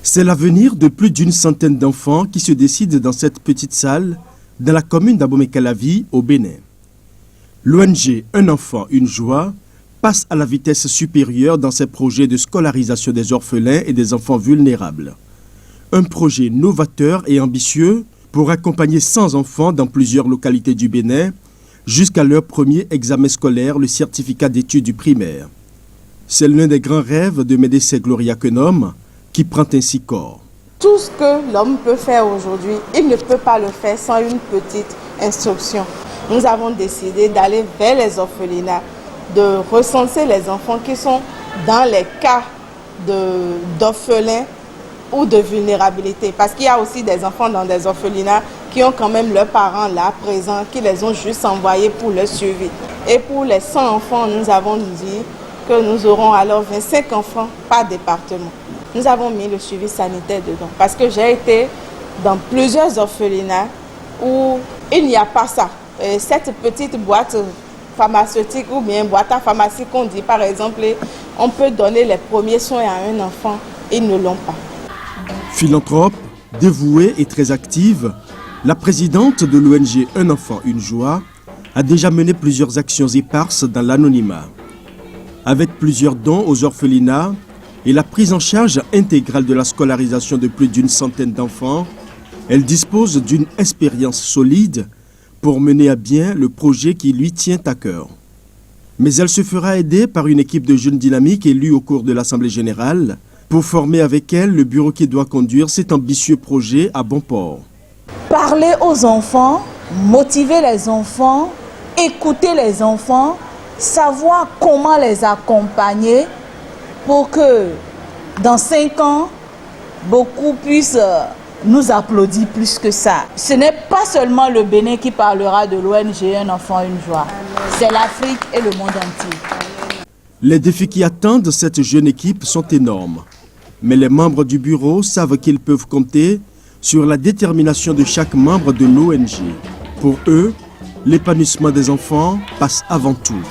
C'est l'avenir de plus d'une centaine d'enfants qui se décident dans cette petite salle dans la commune d'Abomey-Calavi au Bénin. L'ONG Un enfant, une joie passe à la vitesse supérieure dans ses projets de scolarisation des orphelins et des enfants vulnérables. Un projet novateur et ambitieux pour accompagner 100 enfants dans plusieurs localités du Bénin jusqu'à leur premier examen scolaire, le certificat d'études du primaire. C'est l'un des grands rêves de Médecins Gloria Kenom qui prend ainsi corps. Tout ce que l'homme peut faire aujourd'hui, il ne peut pas le faire sans une petite instruction. Nous avons décidé d'aller vers les orphelinats, de recenser les enfants qui sont dans les cas d'orphelins ou de vulnérabilité. Parce qu'il y a aussi des enfants dans des orphelinats qui ont quand même leurs parents là présents, qui les ont juste envoyés pour le suivi. Et pour les 100 enfants, nous avons dit que nous aurons alors 25 enfants par département. Nous avons mis le suivi sanitaire dedans parce que j'ai été dans plusieurs orphelinats où il n'y a pas ça. Cette petite boîte pharmaceutique ou bien boîte à pharmacie qu'on dit par exemple, on peut donner les premiers soins à un enfant, ils ne l'ont pas. Philanthrope, dévouée et très active, la présidente de l'ONG Un enfant, une joie a déjà mené plusieurs actions éparses dans l'anonymat. Avec plusieurs dons aux orphelinats et la prise en charge intégrale de la scolarisation de plus d'une centaine d'enfants, elle dispose d'une expérience solide pour mener à bien le projet qui lui tient à cœur. Mais elle se fera aider par une équipe de jeunes dynamiques élus au cours de l'Assemblée générale pour former avec elle le bureau qui doit conduire cet ambitieux projet à bon port. Parler aux enfants, motiver les enfants, écouter les enfants, savoir comment les accompagner pour que dans 5 ans, beaucoup puissent nous applaudir plus que ça. Ce n'est pas seulement le Bénin qui parlera de l'ONG Un enfant, une joie. C'est l'Afrique et le monde entier. Les défis qui attendent cette jeune équipe sont énormes. Mais les membres du bureau savent qu'ils peuvent compter sur la détermination de chaque membre de l'ONG. Pour eux, l'épanouissement des enfants passe avant tout.